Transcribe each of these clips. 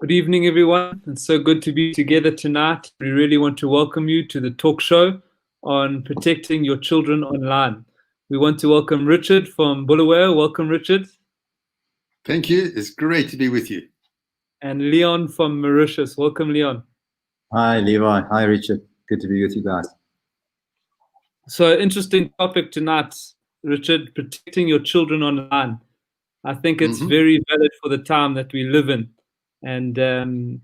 Good evening, everyone. It's so good to be together tonight. We really want to welcome you to the talk show on protecting your children online. We want to welcome Richard from Bulawayo. Welcome, Richard. Thank you. It's great to be with you. And Leon from Mauritius. Welcome, Leon. Hi, Levi. Hi, Richard. Good to be with you guys. So, interesting topic tonight, Richard, protecting your children online. I think it's very valid for the time that we live in. And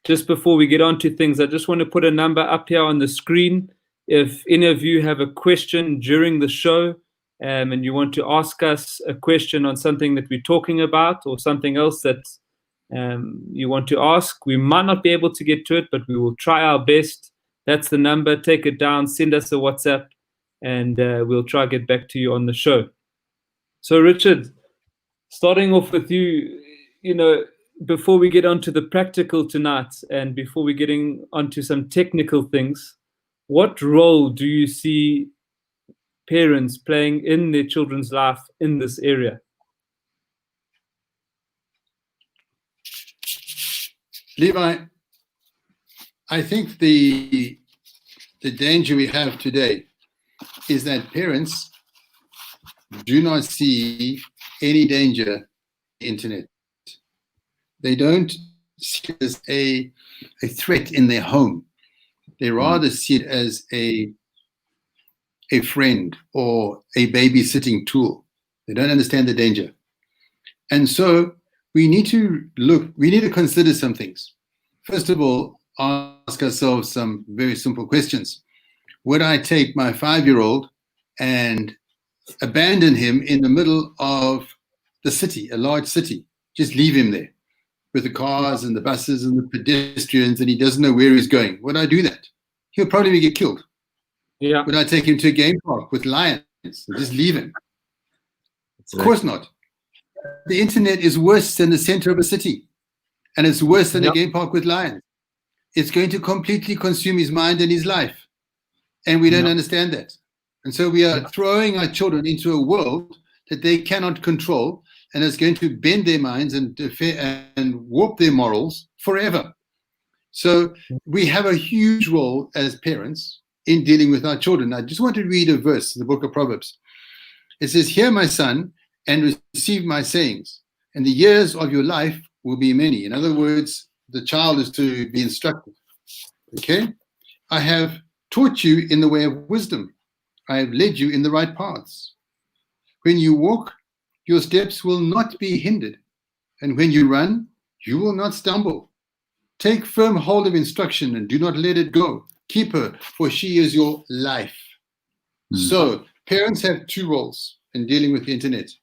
just before we get on to things, I just want to put a number up here on the screen. If any of you have a question during the show and you want to ask us a question on something that we're talking about or something else that you want to ask, we might not be able to get to it, but we will try our best. That's the number. Take it down, send us a WhatsApp, and we'll try to get back to you on the show. So, Richard, starting off with you, before we get onto the practical tonight and before we're getting onto some technical things, what role do you see parents playing in their children's life in this area? Levi, I think the danger we have today is that parents do not see any danger in the internet. They don't see it as a threat in their home. They rather see it as a friend or a babysitting tool. They don't understand the danger. And so we need to consider some things. First of all, ask ourselves some very simple questions. Would I take my 5-year-old and abandon him in the middle of the city, a large city? Just leave him there with the cars and the buses and the pedestrians, and he doesn't know where he's going. Would I do that? He'll probably get killed. Yeah. Would I take him to a game park with lions and just leave him? Of course not. The internet is worse than the center of a city, and it's worse than a game park with lions. It's going to completely consume his mind and his life, and we don't understand that. And so we are throwing our children into a world that they cannot control, and it's going to bend their minds and warp their morals forever. So we have a huge role as parents in dealing with our children. I just want to read a verse in the book of Proverbs. It says, "Hear, my son, and receive my sayings, and the years of your life will be many." In other words, the child is to be instructed. Okay? "I have taught you in the way of wisdom. I have led you in the right paths. When you walk, your steps will not be hindered, and when you run, you will not stumble. Take firm hold of instruction and do not let it go. Keep her, for she is your life." So parents have two roles in dealing with the internet.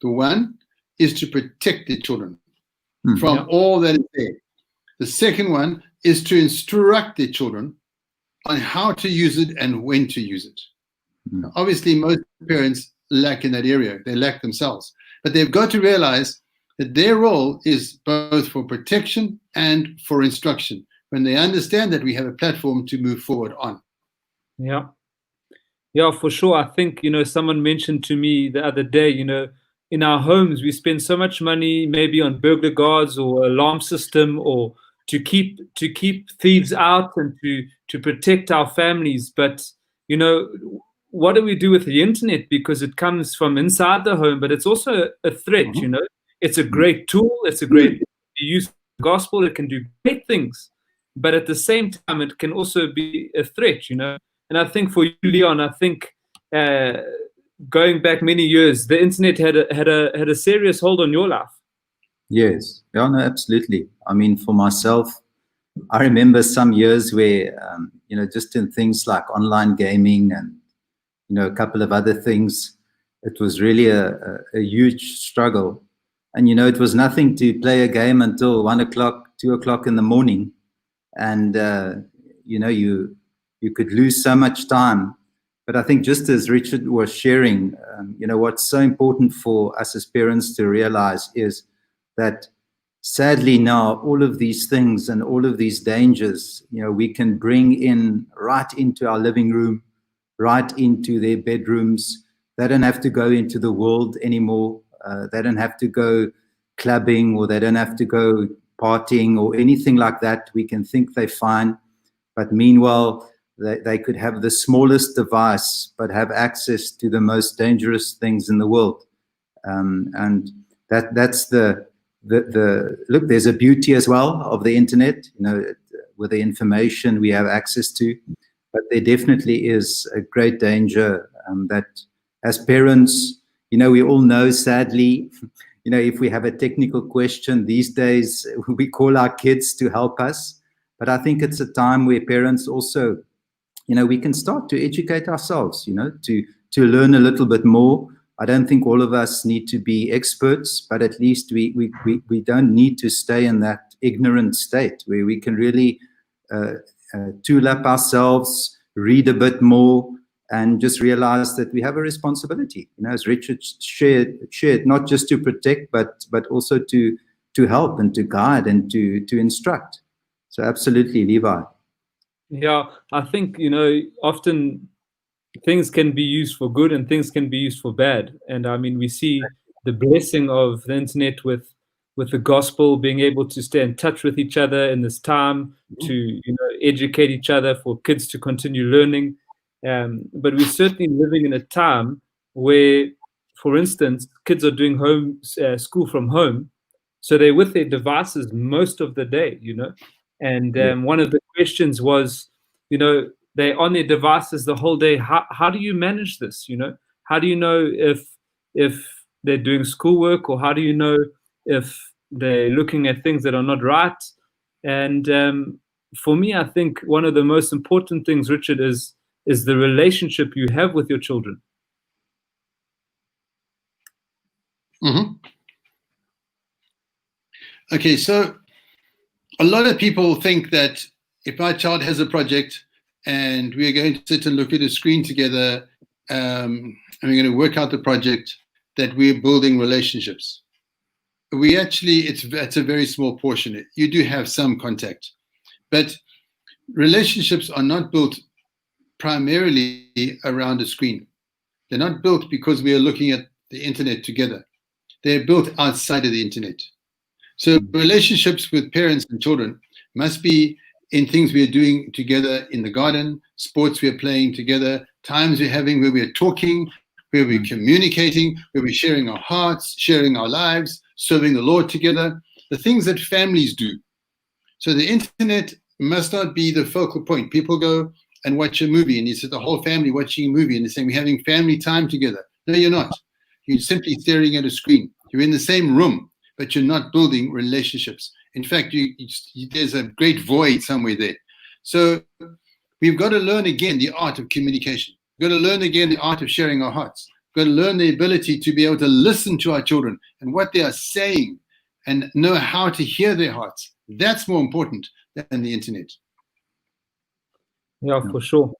The one is to protect their children from all that is there. The second one is to instruct their children on how to use it and when to use it. Now, obviously, most parents lack in that area. They lack themselves. But they've got to realize that their role is both for protection and for instruction when they understand that we have a platform to move forward on. Yeah. Yeah, for sure. I think, someone mentioned to me the other day, in our homes, we spend so much money maybe on burglar guards or alarm system or to keep thieves out and to protect our families. But, what do we do with the internet? Because it comes from inside the home, but it's also a threat, It's a great tool. It's a great use of the gospel. It can do great things. But at the same time, it can also be a threat, And I think for you, Leon, I think going back many years, the internet had a serious hold on your life. Yes. Yeah, no, absolutely. I mean, for myself, I remember some years where, just in things like online gaming and, a couple of other things, it was really a huge struggle. And, it was nothing to play a game until 1 o'clock, 2 o'clock in the morning. And, you could lose so much time. But I think just as Richard was sharing, what's so important for us as parents to realize is that sadly now all of these things and all of these dangers, we can bring in right into our living room, right into their bedrooms. They don't have to go into the world anymore. They don't have to go clubbing or they don't have to go partying or anything like that. We can think they're fine, but meanwhile, they could have the smallest device, but have access to the most dangerous things in the world. And that's the look. There's a beauty as well of the internet, with the information we have access to, but there definitely is a great danger that as parents, we all know, sadly, if we have a technical question these days, we call our kids to help us. But I think it's a time where parents also, we can start to educate ourselves, to learn a little bit more. I don't think all of us need to be experts, but at least we don't need to stay in that ignorant state where we can really tool up ourselves, read a bit more, and just realize that we have a responsibility, as Richard shared, not just to protect, but also to help and to guide and to instruct. So absolutely, Levi. Yeah, I think, often things can be used for good and things can be used for bad. And I mean, we see the blessing of the internet with the gospel, being able to stay in touch with each other in this time, to educate each other, for kids to continue learning. But we're certainly living in a time where, for instance, kids are doing school from home, so they're with their devices most of the day, And one of the questions was, they're on their devices the whole day. How do you manage this? How do you know if they're doing schoolwork, or how do you know if they're looking at things that are not right? And for me, I think one of the most important things, Richard, is the relationship you have with your children. Mm-hmm. Okay, so a lot of people think that if my child has a project and we're going to sit and look at a screen together, and we're going to work out the project, that we're building relationships. We actually, it's a very small portion. You do have some contact, but relationships are not built primarily around a screen. They're not built because we are looking at the internet together. They're built outside of the internet. So relationships with parents and children must be in things we are doing together in the garden, sports we are playing together, times we're having where we're talking, where we're communicating, where we're sharing our hearts, sharing our lives, serving the Lord together, the things that families do. So the internet must not be the focal point. People go and watch a movie, and you see the whole family watching a movie, and they're saying, we're having family time together. No, you're not. You're simply staring at a screen. You're in the same room, but you're not building relationships. In fact, there's a great void somewhere there. So we've got to learn again the art of communication. We've got to learn again the art of sharing our hearts. We've got to learn the ability to be able to listen to our children and what they are saying and know how to hear their hearts. That's more important than the internet. Yeah, for sure.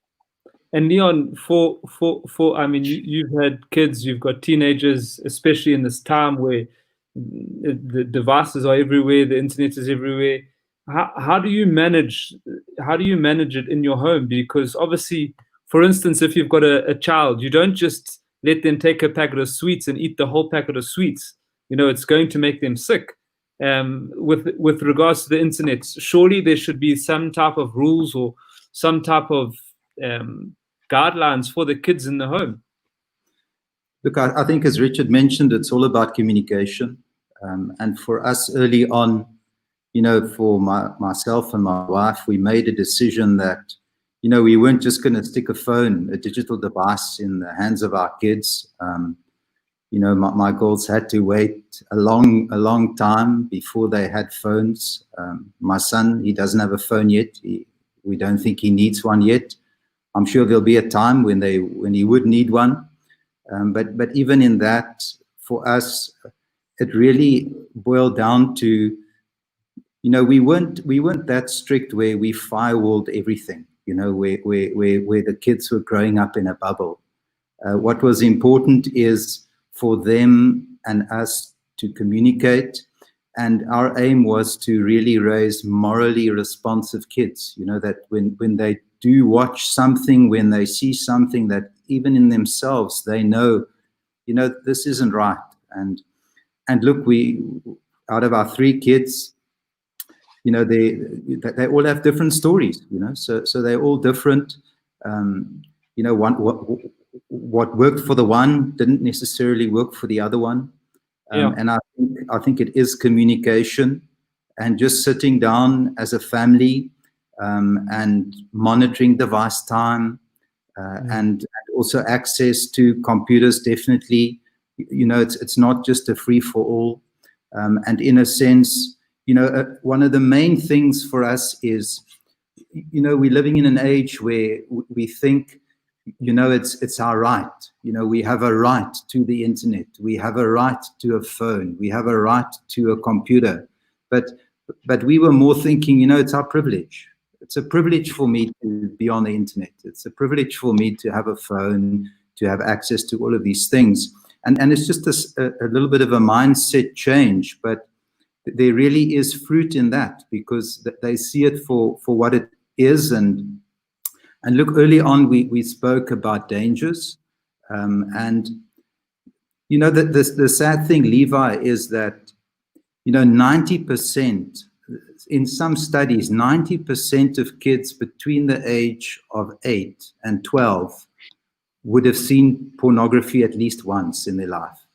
And Leon, I mean, you've had kids, you've got teenagers, especially in this time where the devices are everywhere, the internet is everywhere. How do you manage it in your home? Because obviously, for instance, if you've got a child, you don't just let them take a packet of sweets and eat the whole packet of sweets. It's going to make them sick. With regards to the internet, surely there should be some type of rules or some type of guidelines for the kids in the home. Look, I think as Richard mentioned, it's all about communication. And for us early on, for myself and my wife, we made a decision that, we weren't just going to stick a digital device in the hands of our kids. My girls had to wait a long time before they had phones. My son, he doesn't have a phone yet. We don't think he needs one yet. I'm sure there'll be a time when he would need one. But even in that, for us, it really boiled down to, we weren't that strict where we firewalled everything, where the kids were growing up in a bubble. What was important is for them and us to communicate. And our aim was to really raise morally responsive kids, that when they do watch something, when they see something that even in themselves, they know, this isn't right. And look, out of our 3 kids, they all have different stories, so they're all different. What worked for the one didn't necessarily work for the other one. And I think it is communication and just sitting down as a family and monitoring device time and also access to computers. Definitely, it's not just a free for all. And in a sense, one of the main things for us is, we're living in an age where we think, it's our right. We have a right to the internet. We have a right to a phone. We have a right to a computer. But we were more thinking, it's our privilege. It's a privilege for me to be on the internet. It's a privilege for me to have a phone, to have access to all of these things. And it's just a little bit of a mindset change, but there really is fruit in that, because they see it for what it is. And look, early on, we spoke about dangers. And, the sad thing, Levi, is that, 90%, in some studies, 90% of kids between the age of 8 and 12 would have seen pornography at least once in their life,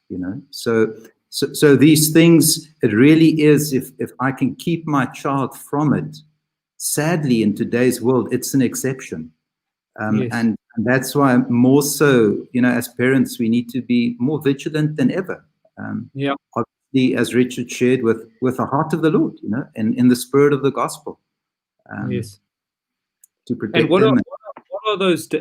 So these things, it really is, if I can keep my child from it, sadly, in today's world, it's an exception. Yes. And that's why more so, as parents, we need to be more vigilant than ever. Obviously, as Richard shared, with the heart of the Lord, and in the spirit of the gospel. Yes. To protect and what them.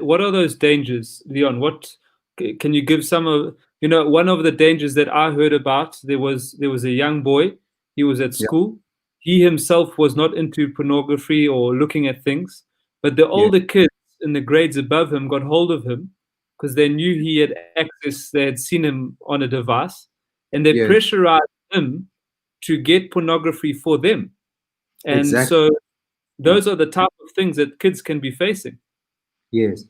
what are those dangers, Leon? What can you give some of? One of the dangers that I heard about, there was a young boy. He was at school. He himself was not into pornography or looking at things, but the older kids in the grades above him got hold of him because they knew he had access. They had seen him on a device, and they pressurized him to get pornography for them. And so those are the type of things that kids can be facing. Yes.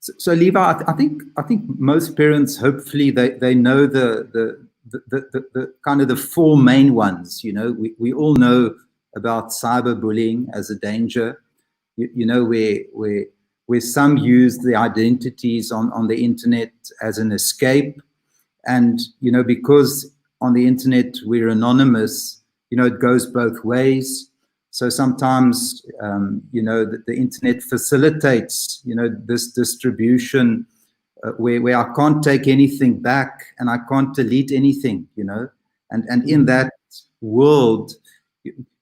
So Levi, I think most parents, hopefully, they know the kind of the four main ones. We all know about cyberbullying as a danger. Where some use the identities on the internet as an escape, and because on the internet we're anonymous, it goes both ways. So sometimes, the internet facilitates, this distribution where I can't take anything back and I can't delete anything, and in that world,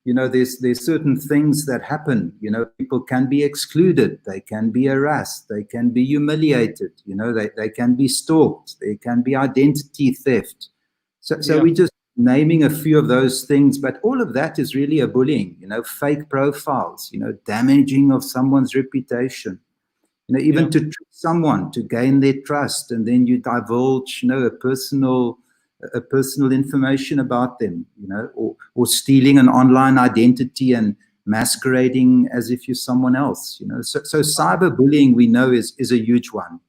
there's certain things that happen. People can be excluded, they can be harassed, they can be humiliated, they can be stalked, there can be identity theft. So we just naming a few of those things, but all of that is really a bullying, fake profiles, damaging of someone's reputation, even to trick someone to gain their trust, and then you divulge, a personal information about them, or stealing an online identity and masquerading as if you're someone else, So cyberbullying, we know, is a huge one.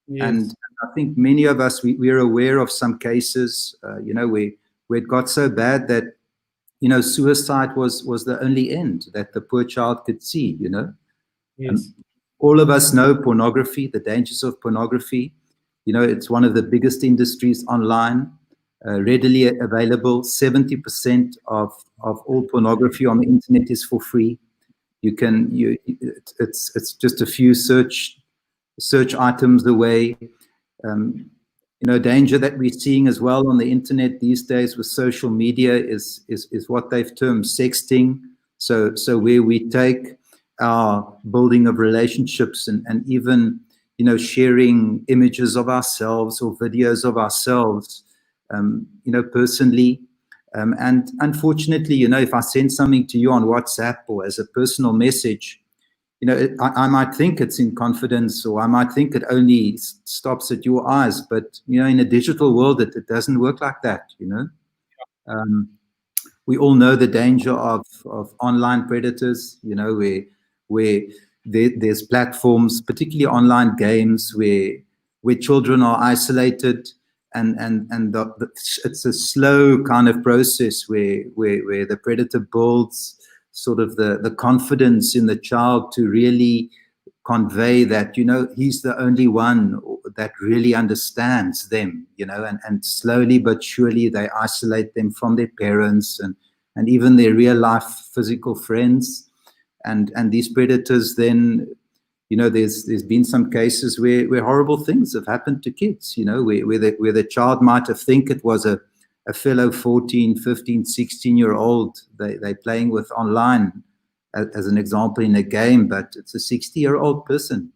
Yes. And I think many of us, we are aware of some cases, where it got so bad that, suicide was the only end that the poor child could see, Yes. All of us know pornography, the dangers of pornography. It's one of the biggest industries online, readily available. 70% of all pornography on the internet is for free. It's just a few search items away. Danger that we're seeing as well on the internet these days with social media is what they've termed sexting. So where we take our building of relationships and even, sharing images of ourselves or videos of ourselves, personally. And unfortunately, if I send something to you on WhatsApp or as a personal message, I might think it's in confidence, or I might think it only stops at your eyes, but, in a digital world, it doesn't work like that, We all know the danger of online predators, where there's platforms, particularly online games, where children are isolated, it's a slow kind of process where the predator builds sort of the confidence in the child to really convey that, he's the only one that really understands them, and slowly but surely they isolate them from their parents and even their real life physical friends. And these predators then, there's been some cases where horrible things have happened to kids, where the child might have think it was a fellow 14, 15, 16-year-old they're playing with online, as an example in a game, but it's a 60-year-old person,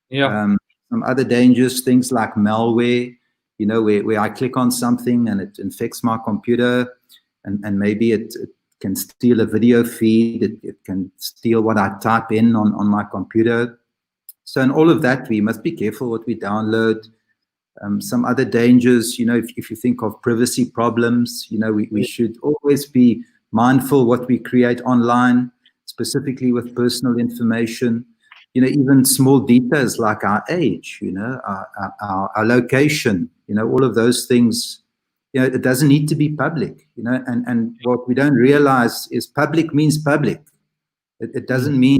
Yeah. Some other dangerous things like malware, where I click on something and it infects my computer, and maybe it can steal a video feed, it can steal what I type in on my computer. So in all of that, we must be careful what we download. Some other dangers, if you think of privacy problems, we should always be mindful what we create online, specifically with personal information, even small details like our age, our location, all of those things, it doesn't need to be public, and what we don't realize is public means public. It doesn't mean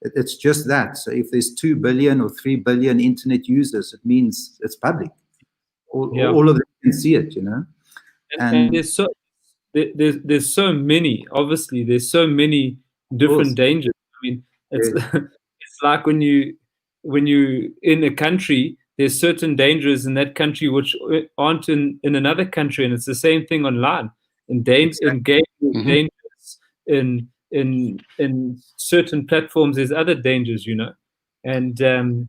it's just that. So if there's 2 billion or 3 billion internet users, it means it's public. All of them can see it, And there's so many. Obviously, there's so many different dangers. I mean, it's it's like when you in a country, there's certain dangers in that country which aren't in another country, and it's the same thing online. In games, dangers in certain platforms, there's other dangers, and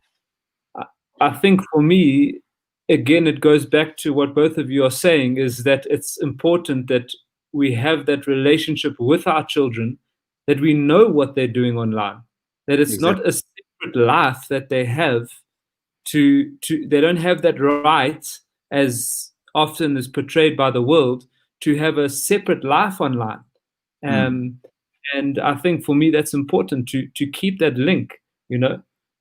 I think for me, again, it goes back to what both of you are saying, is that it's important that we have that relationship with our children, that we know what they're doing online, that it's not a separate life that they have they don't have that right, as often is portrayed by the world, to have a separate life online. And I think for me, that's important to keep that link,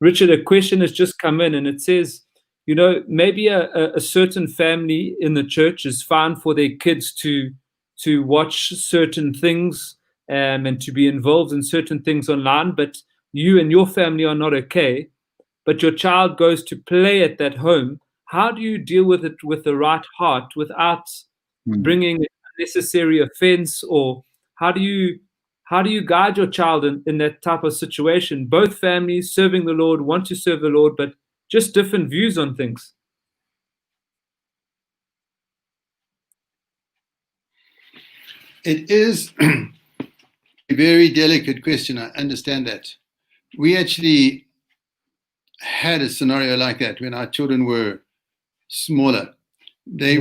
Richard, a question has just come in and it says, maybe a certain family in the church is fine for their kids to watch certain things and to be involved in certain things online, but you and your family are not okay, but your child goes to play at that home. How do you deal with it with the right heart without bringing unnecessary offense? Or how do you guide your child in that type of situation? Both families serving the Lord, want to serve the Lord, but just different views on things. It is a very delicate question. I understand that. We actually had a scenario like that when our children were smaller. They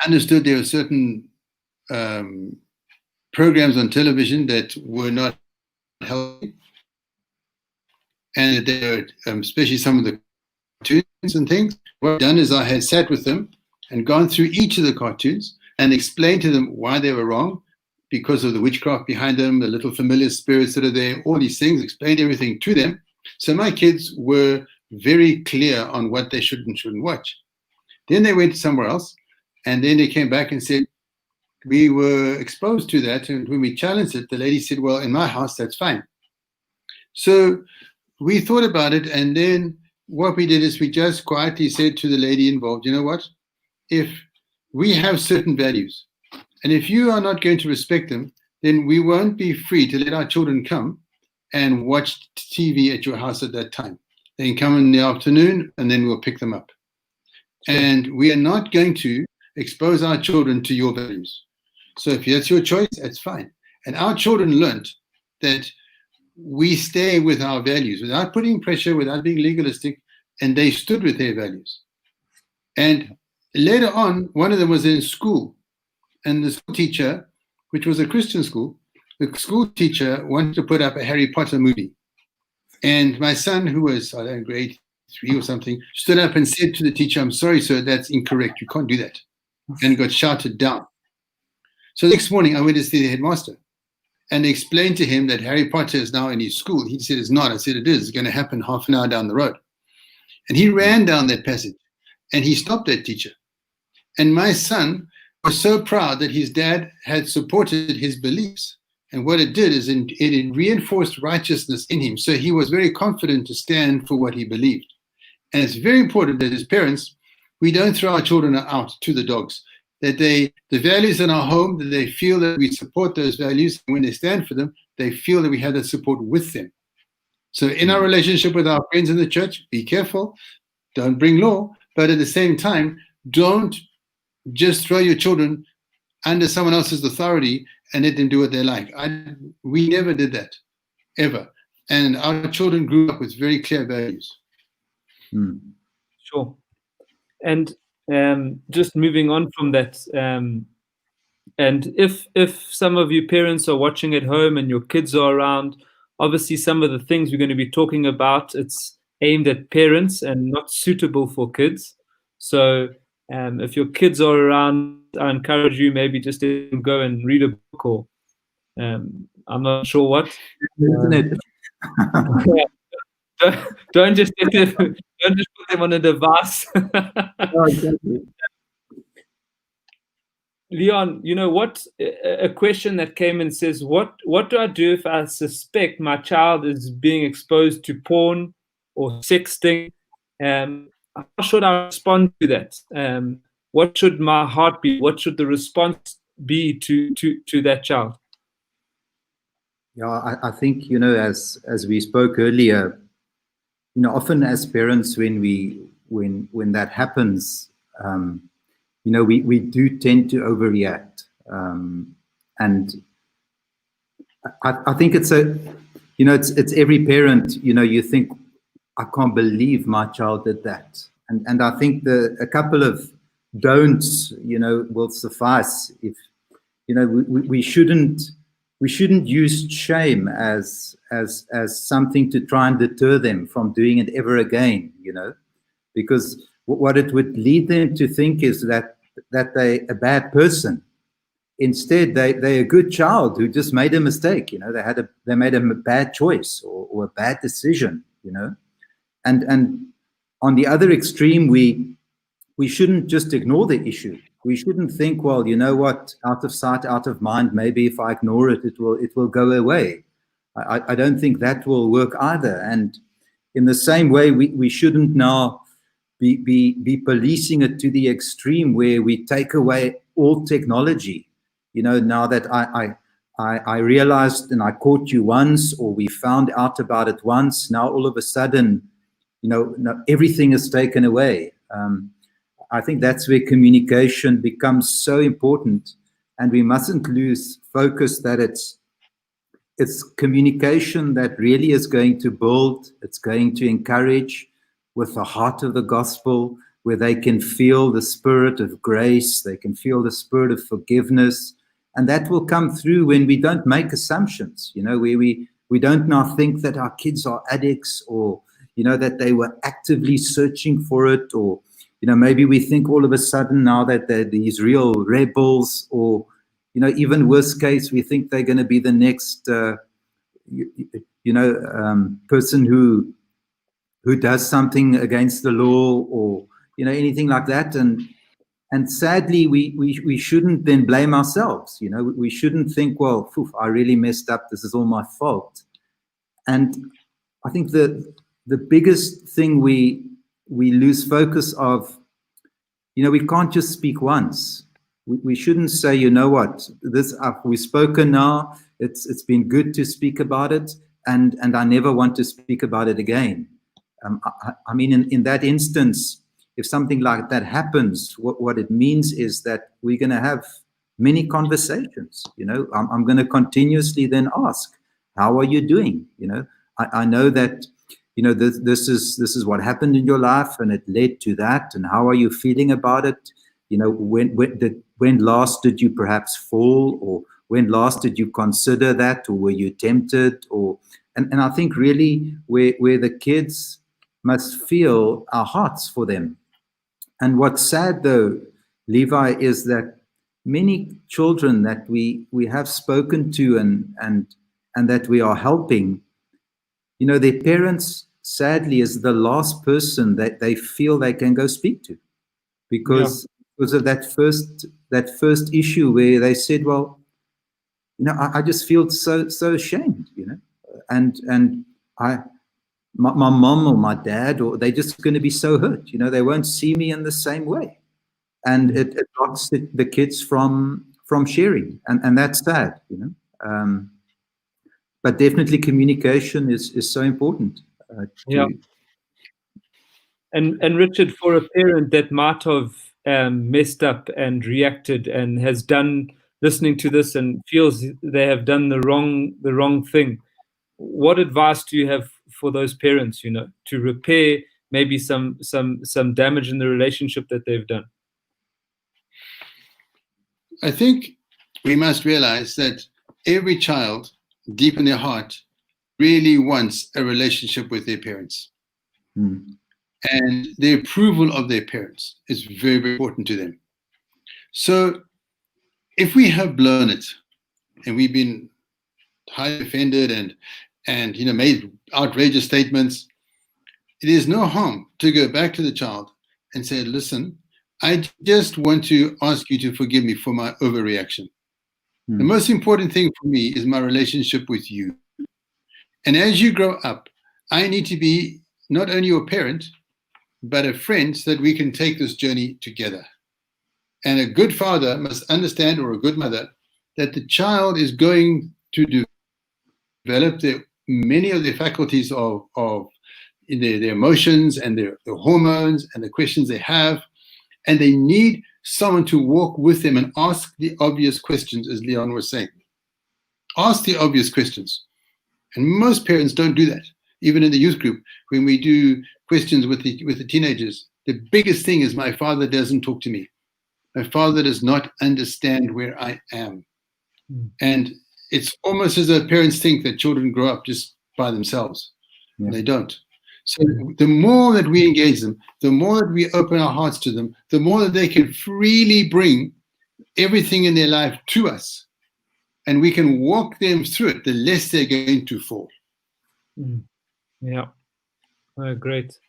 understood there were certain programs on television that were not healthy, and they were, especially some of the cartoons and things. What I've done is I had sat with them and gone through each of the cartoons and explained to them why they were wrong, because of the witchcraft behind them, the little familiar spirits that are there, all these things, explained everything to them. So my kids were very clear on what they should and shouldn't watch. Then they went somewhere else, and then they came back and said, we were exposed to that, and when we challenged it, the lady said, well, in my house, that's fine. So we thought about it, and then what we did is we just quietly said to the lady involved, you know what? If we have certain values, and if you are not going to respect them, then we won't be free to let our children come and watch TV at your house at that time. They can come in the afternoon, and then we'll pick them up. And we are not going to expose our children to your values. So if that's your choice, that's fine. And our children learned that we stay with our values without putting pressure, without being legalistic, and they stood with their values. And later on, one of them was in school, and the school teacher, which was a Christian school, the school teacher wanted to put up a Harry Potter movie. And my son, who was, I don't know, grade 3 or something, stood up and said to the teacher, I'm sorry, sir, that's incorrect. You can't do that. And got shouted down. So the next morning, I went to see the headmaster and explained to him that Harry Potter is now in his school. He said, it's not. I said, it is. It's going to happen half an hour down the road. And he ran down that passage and he stopped that teacher. And my son was so proud that his dad had supported his beliefs. And what it did is it reinforced righteousness in him. So he was very confident to stand for what he believed. And it's very important that as parents, we don't throw our children out to the dogs. That the values in our home, that they feel that we support those values. And when they stand for them, they feel that we have that support with them. So in our relationship with our friends in the church, be careful. Don't bring law. But at the same time, don't just throw your children under someone else's authority and let them do what they like. We never did that, ever. And our children grew up with very clear values. Sure. And just moving on from that, and if some of you parents are watching at home and your kids are around, obviously some of the things we're going to be talking about, it's aimed at parents and not suitable for kids. So if your kids are around, I encourage you maybe just to go and read a book, or I'm not sure what. Don't just put them on a device. Oh, exactly. Leon, you know what? A question that came and says, what do I do if I suspect my child is being exposed to porn or sexting? How should I respond to that? What should my heart be? What should the response be to that child? Yeah, I think, you know, as we spoke earlier, you know, often as parents, when that happens, you know, we do tend to overreact, and I think it's you know, it's every parent. You know, you think, I can't believe my child did that, and I think a couple of don'ts, you know, will suffice. If you know, we shouldn't use shame as something to try and deter them from doing it ever again. You know, because what it would lead them to think is that they're a bad person. Instead, they're a good child who just made a mistake. You know, they made a bad choice or a bad decision. You know, and on the other extreme, we shouldn't just ignore the issue. We shouldn't think, well, you know what, out of sight, out of mind. Maybe if I ignore it, it will go away. I don't think that will work either. And in the same way, we shouldn't now be policing it to the extreme where we take away all technology. You know, now that I realized and I caught you once, or we found out about it once, now all of a sudden, you know, everything is taken away. I think that's where communication becomes so important, and we mustn't lose focus that it's communication that really is going to build, it's going to encourage with the heart of the gospel, where they can feel the spirit of grace, they can feel the spirit of forgiveness, and that will come through when we don't make assumptions, you know, where we don't now think that our kids are addicts, or, you know, that they were actively searching for it, or, you know, maybe we think all of a sudden now that they're these real rebels, or, you know, even worst case, we think they're going to be the next, person who does something against the law, or, you know, anything like that. And sadly, we shouldn't then blame ourselves. You know, we shouldn't think, well, I really messed up. This is all my fault. And I think the biggest thing we lose focus of, you know, we can't just speak once. We shouldn't say, you know what, this we've spoken now. It's been good to speak about it, and I never want to speak about it again. I mean, in that instance, if something like that happens, what it means is that we're going to have many conversations. You know, I'm going to continuously then ask, how are you doing? You know, I know that, you know, this is what happened in your life, and it led to that. And how are you feeling about it? You know, when last did you perhaps fall, or when last did you consider that, or were you tempted? Or and I think really where the kids must feel our hearts for them. And what's sad though, Levi, is that many children that we have spoken to and that we are helping, you know, their parents sadly is the last person that they feel they can go speak to. because of that first issue where they said, well, I just feel so ashamed, and my mom or my dad, or they're just going to be so hurt, they won't see me in the same way, and it blocks the kids from sharing, and that's sad, but definitely communication is so important. And Richard, for a parent that might have messed up and reacted and has done listening to this and feels they have done the wrong thing, what advice do you have for those parents, to repair maybe some damage in the relationship that they've done? I think we must realize that every child, deep in their heart, really wants a relationship with their parents. And the approval of their parents is very, very important to them. So if we have blown it and we've been highly offended and made outrageous statements, it is no harm to go back to the child and say, listen, I just want to ask you to forgive me for my overreaction. The most important thing for me is my relationship with you. And as you grow up, I need to be not only your parent, but a friend, so that we can take this journey together. And a good father must understand, or a good mother, that the child is going to develop many of the faculties of their emotions and their hormones and the questions they have. And they need someone to walk with them and ask the obvious questions, as Leon was saying. Ask the obvious questions. And most parents don't do that. Even in the youth group, when we do questions with the teenagers, the biggest thing is my father doesn't talk to me. My father does not understand where I am. And it's almost as though parents think that children grow up just by themselves. They don't. So the more that we engage them, the more that we open our hearts to them, the more that they can freely bring everything in their life to us, and we can walk them through it, the less they're going to fall. Yeah. Oh, great.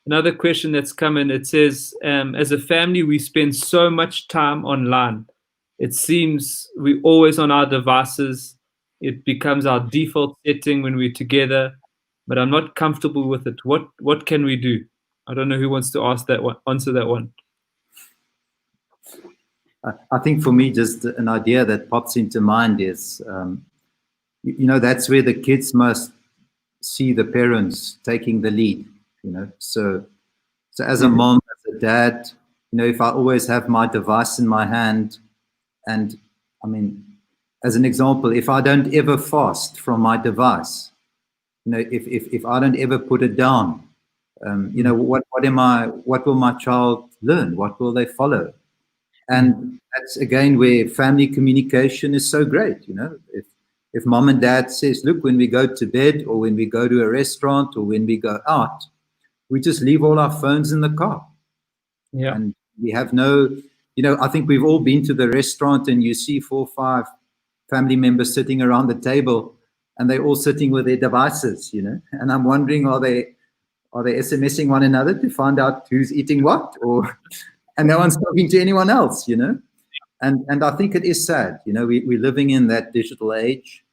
Another question that's come in, it says, as a family, we spend so much time online. It seems we're always on our devices. It becomes our default setting when we're together, but I'm not comfortable with it. What can we do? I don't know who wants to answer that one. I think for me, just an idea that pops into mind is, that's where the kids must see the parents taking the lead, So as a mom, as a dad, if I always have my device in my hand, and I mean, as an example, if I don't ever fast from my device, if I don't ever put it down, what will my child learn? What will they follow? And that's again where family communication is so great. If mom and dad says, look, when we go to bed or when we go to a restaurant or when we go out, we just leave all our phones in the car. Yeah. And we have no, I think we've all been to the restaurant and you see 4 or 5 family members sitting around the table and they're all sitting with their devices, and I'm wondering, are they SMSing one another to find out who's eating what, and no one's talking to anyone else, And I think it is sad, we're living in that digital age.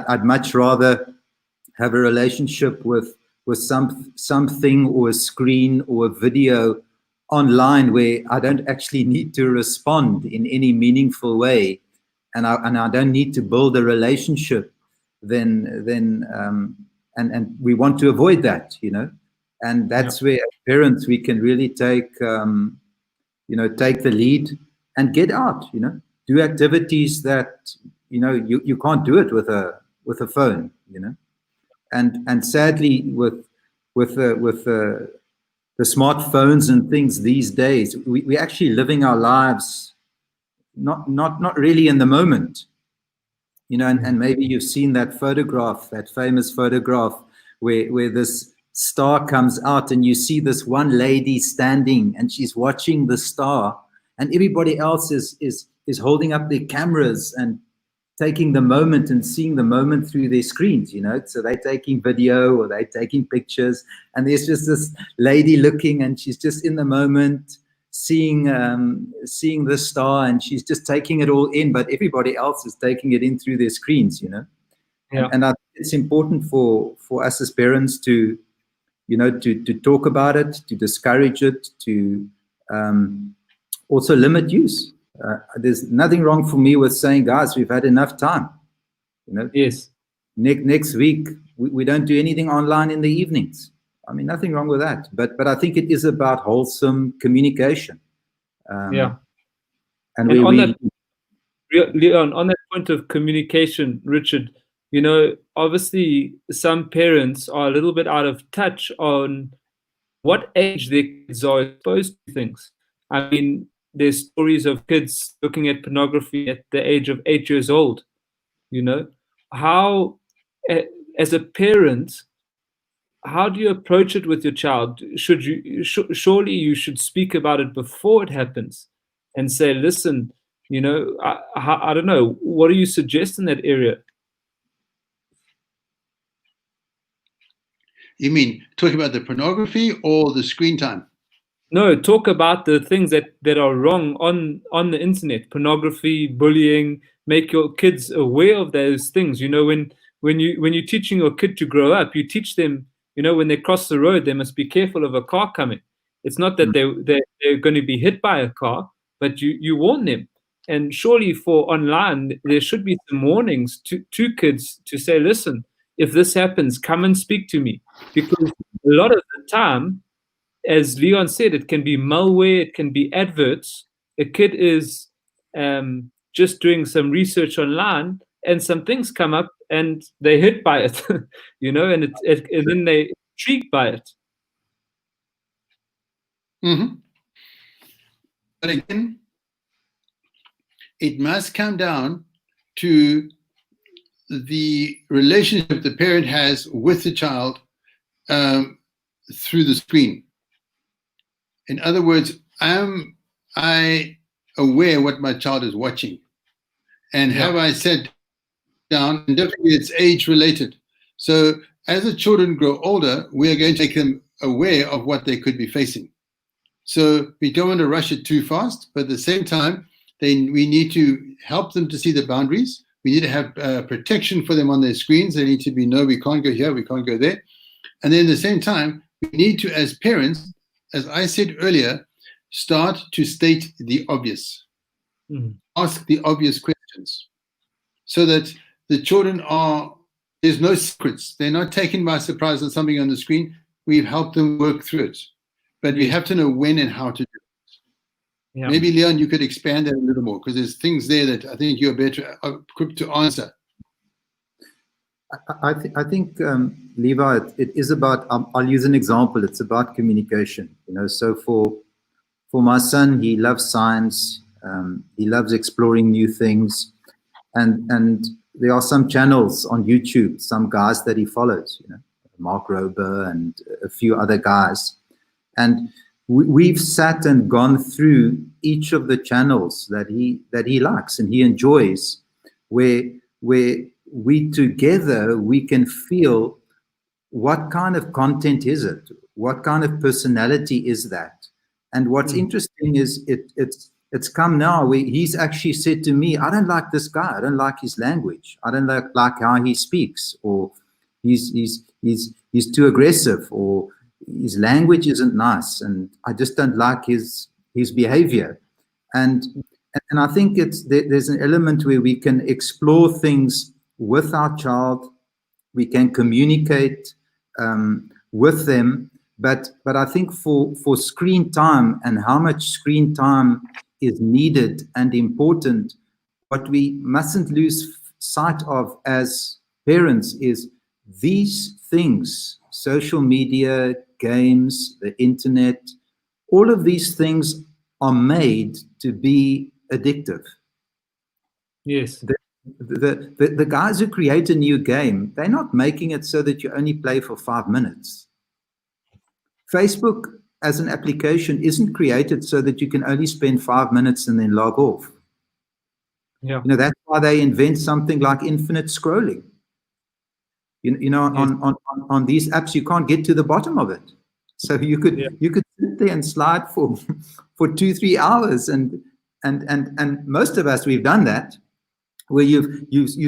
I'd much rather have a relationship with something or a screen or a video online where I don't actually need to respond in any meaningful way, and I don't need to build a relationship. Then we want to avoid that, and that's where as parents we can really take take the lead and get out, do activities that you can't do it with a phone, and sadly with the smartphones and things these days, we actually living our lives not really in the moment, and maybe you've seen that photograph, that famous photograph where this star comes out and you see this one lady standing and she's watching the star, and everybody else is holding up their cameras and taking the moment and seeing the moment through their screens, so they're taking video or they're taking pictures, and there's just this lady looking and she's just in the moment, seeing the star, and she's just taking it all in, but everybody else is taking it in through their screens, And I think it's important for us as parents to talk about it, to discourage it, to also limit use. There's nothing wrong for me with saying, guys, we've had enough time. Yes. Next week we don't do anything online in the evenings. I mean, nothing wrong with that. But I think it is about wholesome communication. And Leon, on that point of communication, Richard, obviously some parents are a little bit out of touch on what age their kids are exposed to things. I mean, there's stories of kids looking at pornography at the age of 8 years old. How, as a parent, how do you approach it with your child? Surely you should speak about it before it happens and say, listen, I don't know, what do you suggest in that area? You mean talk about the pornography or the screen time? No, talk about the things that are wrong on the internet, pornography, bullying. Make your kids aware of those things. When you're teaching your kid to grow up, you teach them, when they cross the road, they must be careful of a car coming. It's not that they're going to be hit by a car, but you warn them. And surely for online, there should be some warnings to kids to say, listen, if this happens, come and speak to me. Because a lot of the time, as Leon said, it can be malware, it can be adverts. A kid is just doing some research online, and some things come up, and they're hit by it, and then they're intrigued by it. Mm-hmm. But again, it must come down to the relationship the parent has with the child through the screen. In other words, am I aware what my child is watching? And have I sat down, and definitely it's age related. So as the children grow older, we are going to make them aware of what they could be facing. So we don't want to rush it too fast, but at the same time, we need to help them to see the boundaries. We need to have protection for them on their screens. They need to be, no, we can't go here, we can't go there. And then at the same time, we need to, as parents, as I said earlier, start to state the obvious. Ask the obvious questions so that the children there's no secrets. They're not taken by surprise on something on the screen. We've helped them work through it. But we have to know when and how to do it. Yeah. Maybe, Leon, you could expand that a little more, because there's things there that I think you're better equipped to answer. I think Levi, it is about, I'll use an example. It's about communication. So for my son, he loves science. He loves exploring new things. And there are some channels on YouTube, some guys that he follows, Mark Rober and a few other guys. And we've sat and gone through each of the channels that he likes and he enjoys, where we together, we can feel what kind of content is it? What kind of personality is that? And what's interesting is it's come now where he's actually said to me, I don't like this guy. I don't like his language. I don't like how he speaks, or he's too aggressive, or his language isn't nice, and I just don't like his behavior. And I think there's an element where we can explore things with our child. We can communicate with them, but I think for screen time and how much screen time is needed and important, what we mustn't lose sight of as parents is these things: social media, games, the internet, all of these things are made to be addictive. Yes. The guys who create a new game, they're not making it so that you only play for 5 minutes. Facebook as an application isn't created so that you can only spend 5 minutes and then log off. Yeah. That's why they invent something like infinite scrolling. Yes. On these apps, you can't get to the bottom of it. So you could sit there and slide for for 2-3 hours, and most of us, we've done that, where you're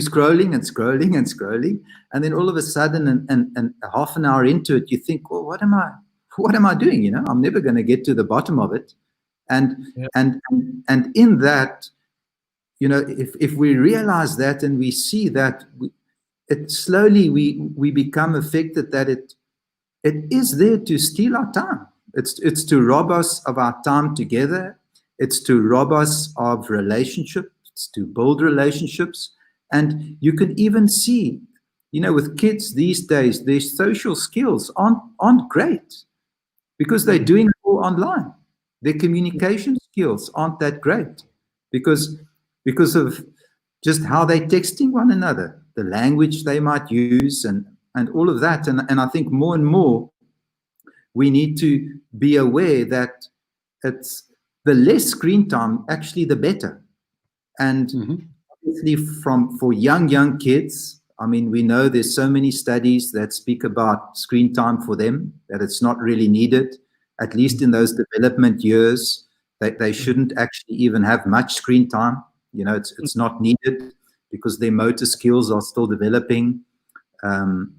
scrolling and scrolling and scrolling, and then all of a sudden, and half an hour into it, you think, well, what am I doing? You know, I'm never going to get to the bottom of it. And in that, you know, if we realize that and we see that, it slowly we become affected that it is there to steal our time. It's to rob us of our time together. It's to rob us of relationships, to build relationships. And you can even see, you know, with kids these days, their social skills aren't great because they're doing it all online. Their communication skills aren't that great because of just how they're texting one another, the language they might use, and all of that. And I think more and more we need to be aware that it's the less screen time, actually, the better. And obviously for young kids, I mean, we know there's so many studies that speak about screen time for them, that it's not really needed, at least in those development years, that they shouldn't actually even have much screen time. You know, it's not needed because their motor skills are still developing. I'm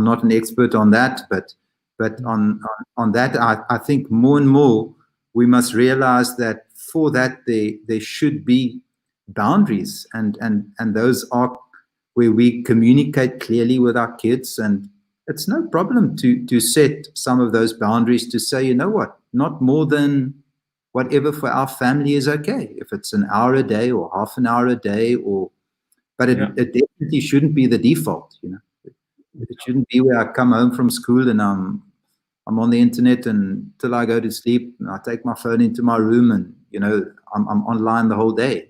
not an expert on that, but on that, I think more and more we must realize that for that there should be boundaries, and those are where we communicate clearly with our kids, and it's no problem to set some of those boundaries to say, you know what, not more than whatever for our family is okay. If it's an hour a day or half an hour a day, but it definitely shouldn't be the default. You know, it shouldn't be where I come home from school and I'm on the internet until I go to sleep, and I take my phone into my room, and you know, I'm online the whole day.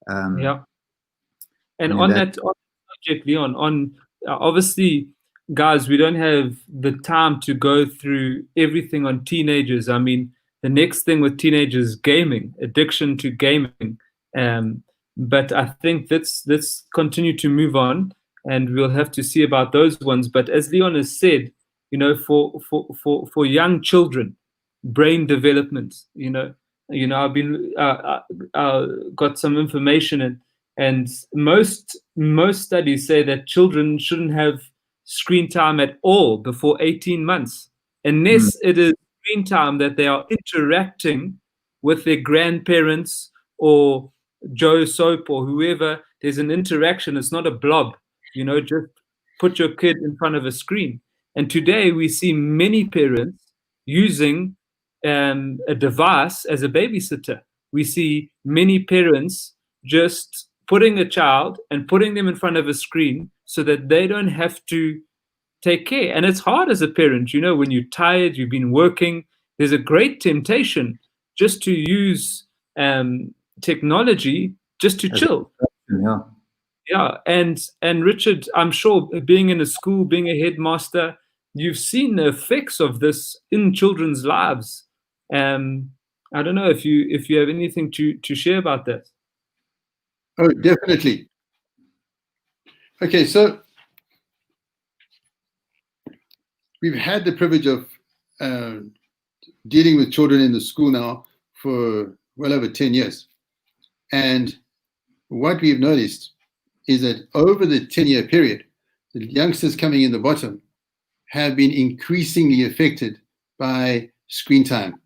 And on that subject, Leon, obviously, guys, we don't have the time to go through everything on teenagers. I mean, the next thing with teenagers is gaming, addiction to gaming. But I think let's continue to move on, and we'll have to see about those ones. But as Leon has said, you know, for young children, brain development, you know, I've been got some information, and most studies say that children shouldn't have screen time at all before 18 months, unless it is screen time that they are interacting with their grandparents or Joe Soap or whoever. There's an interaction. It's not a blob, you know, just put your kid in front of a screen. And today we see many parents using a device as a babysitter. We see many parents just putting a child and putting them in front of a screen so that they don't have to take care. And it's hard as a parent, you know, when you're tired, you've been working, there's a great temptation just to use technology just to chill. Yeah. And Richard, I'm sure, being in a school, being a headmaster, you've seen the effects of this in children's lives. I don't know if you have anything to share about that. Oh, definitely. Okay, so we've had the privilege of dealing with children in the school now for well over 10 years. And what we've noticed is that over the 10-year period, the youngsters coming in the bottom have been increasingly affected by screen time.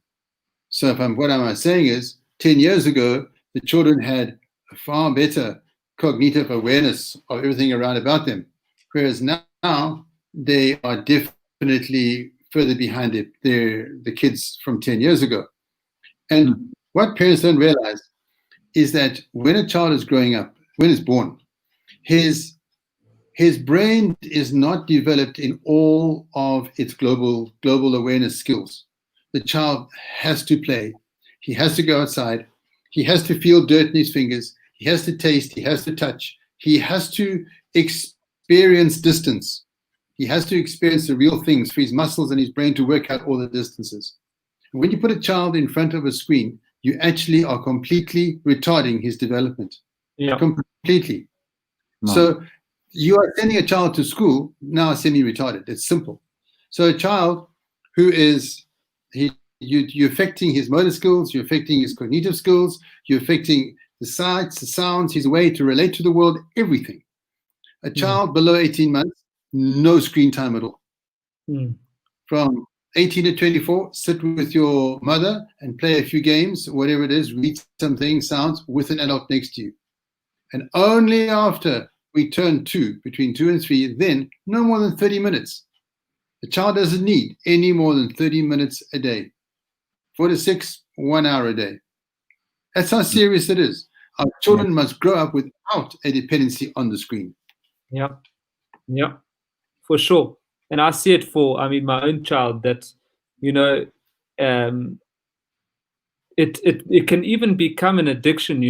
So what am I saying is, 10 years ago, the children had a far better cognitive awareness of everything around about them, whereas now they are definitely further behind the kids from 10 years ago. And what parents don't realize is that when a child is growing up, when it's born, his brain is not developed in all of its global awareness skills. The child has to play. He has to go outside. He has to feel dirt in his fingers. He has to taste. He has to touch. He has to experience distance. He has to experience the real things for his muscles and his brain to work out all the distances. And when you put a child in front of a screen, you actually are completely retarding his development. Yeah. Completely. No. So you are sending a child to school now semi-retarded. It's simple. So a child who is, he you're affecting his motor skills, you're affecting his cognitive skills, you're affecting the sights, the sounds, his way to relate to the world, everything. A child below 18 months, no screen time at all. From 18 to 24, sit with your mother and play a few games, whatever it is, read something, sounds, with an adult next to you. And only after we turn 2, between 2 and 3, then no more than 30 minutes. The child doesn't need any more than 30 minutes a day. 4 to 6, 1 hour a day. That's how serious it is. Our children must grow up without a dependency on the screen. Yeah, for sure. And I see it for, my own child, that, it can even become an addiction,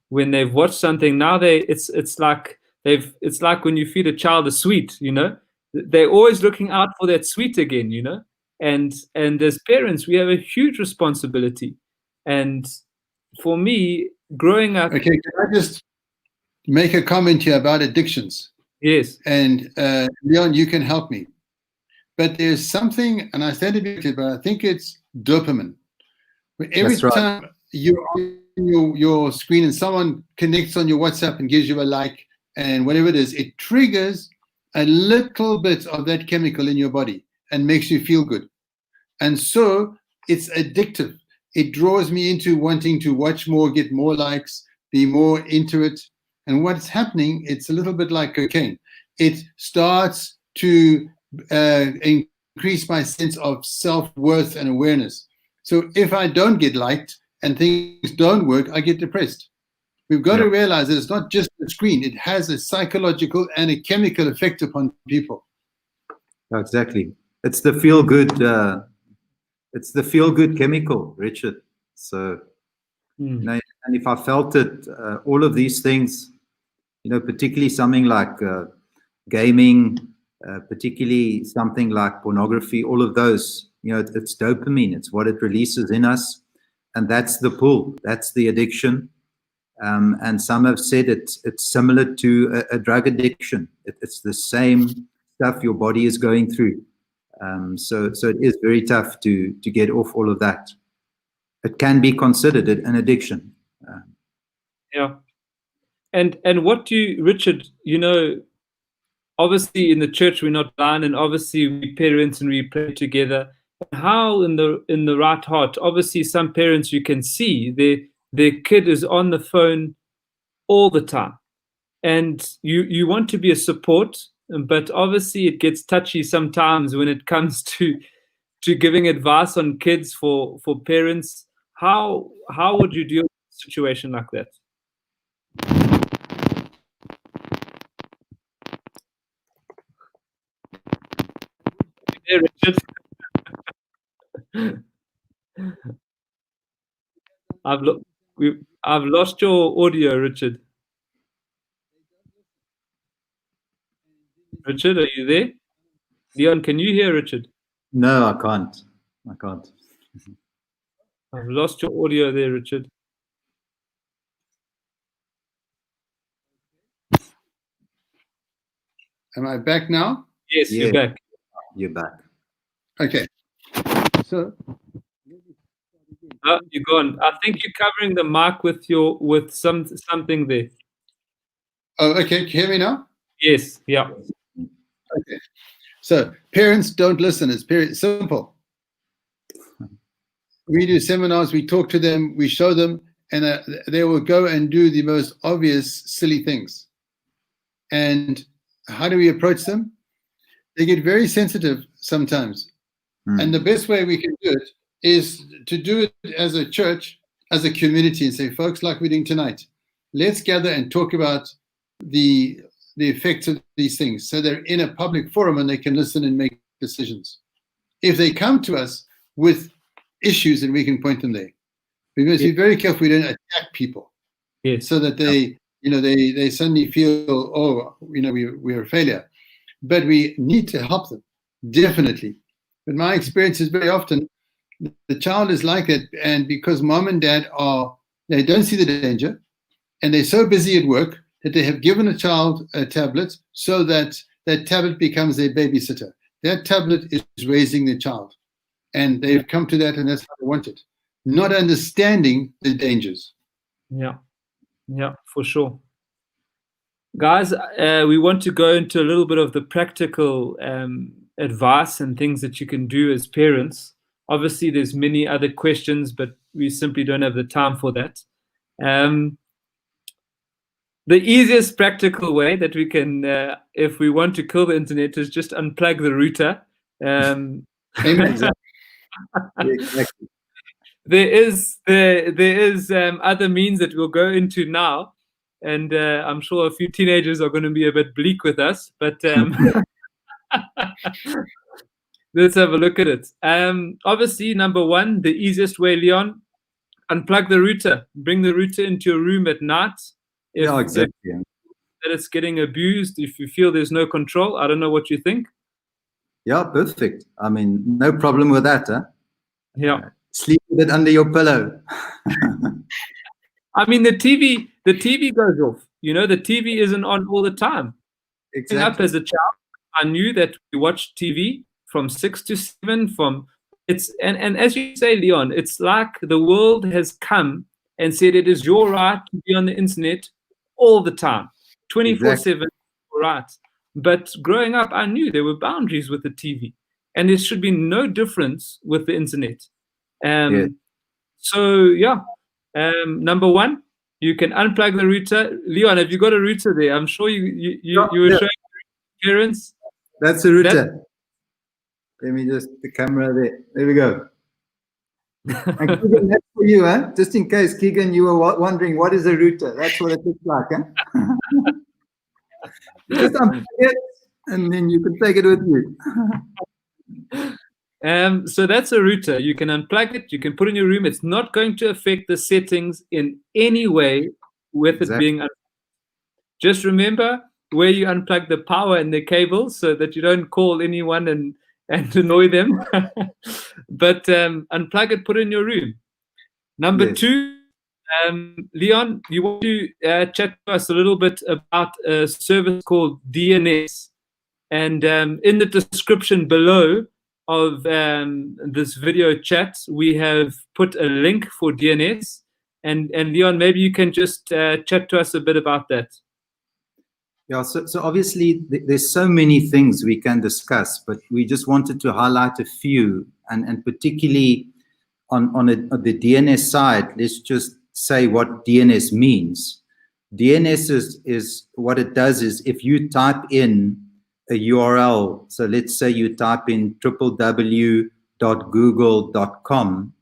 when they've watched something. Now it's like when you feed a child a sweet, they're always looking out for that sweet again, and as parents, we have a huge responsibility. And for me, growing up. Okay, can I just make a comment here about addictions? Yes. And Leon, you can help me. But there's something, and I stand to be addicted, but I think it's dopamine. Every time you're on your screen and someone connects on your WhatsApp and gives you a like and whatever it is, it triggers a little bit of that chemical in your body and makes you feel good. And so it's addictive. It draws me into wanting to watch more, get more likes, be more into it. And what's happening, it's a little bit like cocaine. It starts to increase my sense of self-worth and awareness. So if I don't get liked and things don't work, I get depressed. We've got to realize that it's not just the screen. It has a psychological and a chemical effect upon people. Exactly. It's the feel-good chemical, Richard. So, and if I felt it, all of these things, particularly something like gaming, particularly something like pornography, all of those, it's dopamine. It's what it releases in us. And that's the pull. That's the addiction. And some have said it's similar to a drug addiction. It's the same stuff your body is going through. So it is very tough to get off all of that. It can be considered an addiction. And what do you, Richard, obviously in the church we're not blind, and obviously we parents and we pray together. How in the right heart, obviously some parents, you can see their kid is on the phone all the time, and you want to be a support, but obviously it gets touchy sometimes when it comes to giving advice on kids for parents. How would you deal with a situation like that? Hey, Richard. I've lost your audio, Richard. Richard, are you there? Leon, can you hear Richard? No, I can't. I've lost your audio there, Richard. Am I back now? Yes, you're back. You're back. Okay. So you're gone. I think you're covering the mic with something there. Oh, okay. Can you hear me now? Yes. Yeah. Okay. So parents, don't listen. It's very simple. We do seminars, we talk to them, we show them, and they will go and do the most obvious silly things. And how do we approach them? They get very sensitive sometimes. And the best way we can do it is to do it as a church, as a community, and say, folks, like we're doing tonight, let's gather and talk about the effects of these things, so they're in a public forum and they can listen and make decisions. If they come to us with issues, and we can point them there. We must be very careful we don't attack people, so that they suddenly feel, we're a failure. But we need to help them, definitely. But my experience is very often the child is like it, and because mom and dad they don't see the danger, and they're so busy at work that they have given a child a tablet so that that tablet becomes their babysitter. That tablet is raising the child. And they've come to that, and that's how they want it. Not understanding the dangers. Yeah, for sure. Guys, we want to go into a little bit of the practical advice and things that you can do as parents. Obviously, there's many other questions, but we simply don't have the time for that. The easiest practical way that we can, if we want to kill the internet, is just unplug the router. Exactly. There is other means that we'll go into now, and I'm sure a few teenagers are going to be a bit bleak with us, but let's have a look at it. Obviously, number one, the easiest way, Leon, unplug the router. Bring the router into your room at night. Exactly. That it's getting abused, if you feel there's no control. I don't know what you think. Yeah, perfect. I mean, no problem with that, huh? Yeah. Sleep with it under your pillow. I mean, the TV goes off. You know, the TV isn't on all the time. Exactly. Up as a child, I knew that we watched TV from 6 to 7. And as you say, Leon, it's like the world has come and said it is your right to be on the internet all the time, 24/7, right? But growing up, I knew there were boundaries with the TV, and there should be no difference with the internet. So yeah, number one, you can unplug the router. Leon, have you got a router there? I'm sure you were showing parents. That's a router. Let me just the camera there. There we go. And Keegan, that's for you, huh? Just in case, Keegan, you were wondering what is a router. That's what it looks like, huh? Just unplug it, and then you can take it with you. So that's a router. You can unplug it. You can put it in your room. It's not going to affect the settings in any way with it being unplugged. Just remember where you unplug the power and the cables so that you don't call anyone and annoy them. But unplug it, put it in your room. Number two, Leon, you want to chat to us a little bit about a service called DNS. And in the description below of this video chat, we have put a link for DNS. And Leon, maybe you can just chat to us a bit about that. Yeah, so obviously there's so many things we can discuss, but we just wanted to highlight a few, and particularly on the DNS side, let's just say what DNS means. DNS is what it does is if you type in a URL, so let's say you type in www.google.com,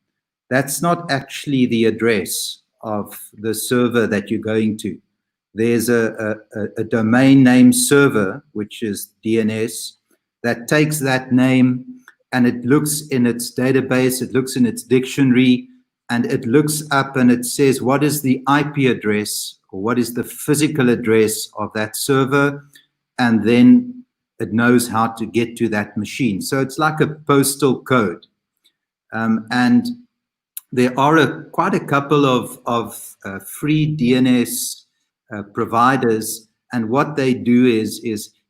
that's not actually the address of the server that you're going to. There's a domain name server, which is DNS, that takes that name and it looks in its database, it looks in its dictionary, and it looks up and it says what is the IP address or what is the physical address of that server, and then it knows how to get to that machine. So it's like a postal code. And there are quite a couple of free DNS providers, and what they do is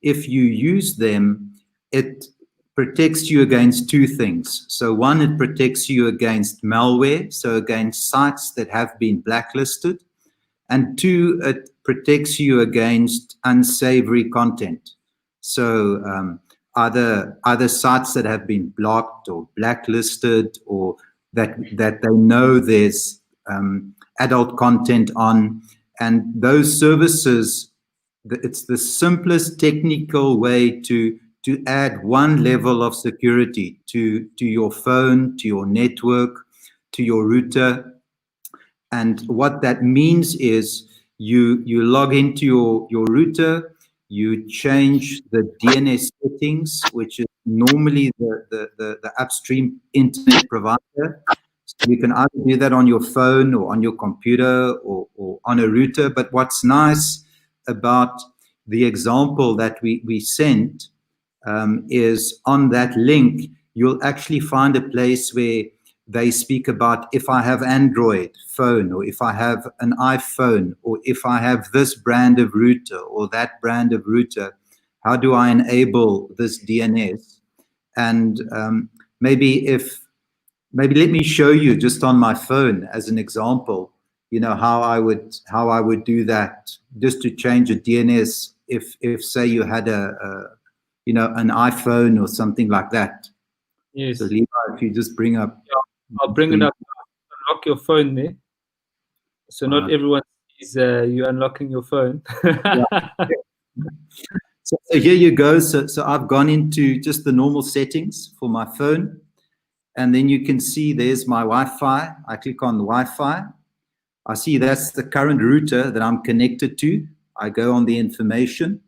if you use them, it protects you against two things. So one, it protects you against malware, so against sites that have been blacklisted, and two, it protects you against unsavory content. So either sites that have been blocked or blacklisted, or that they know there's adult content on. And those services, it's the simplest technical way to add one level of security to your phone, to your network, to your router. And what that means is you log into your router, you change the DNS settings, which is normally the upstream internet provider. So you can either do that on your phone or on your computer or on a router. But what's nice about the example that we sent is on that link, you'll actually find a place where they speak about if I have Android phone, or if I have an iPhone, or if I have this brand of router or that brand of router, how do I enable this DNS? And maybe if maybe let me show you just on my phone as an example, how I would do that, just to change a DNS if say you had an iPhone or something like that. Yes. So Levi, if you just bring up. Yeah, I'll bring it up. Unlock your phone there. So not everyone sees you unlocking your phone. So here you go. So I've gone into just the normal settings for my phone. And then you can see there's my Wi-Fi. I click on the Wi-Fi. I see that's the current router that I'm connected to. I go on the information.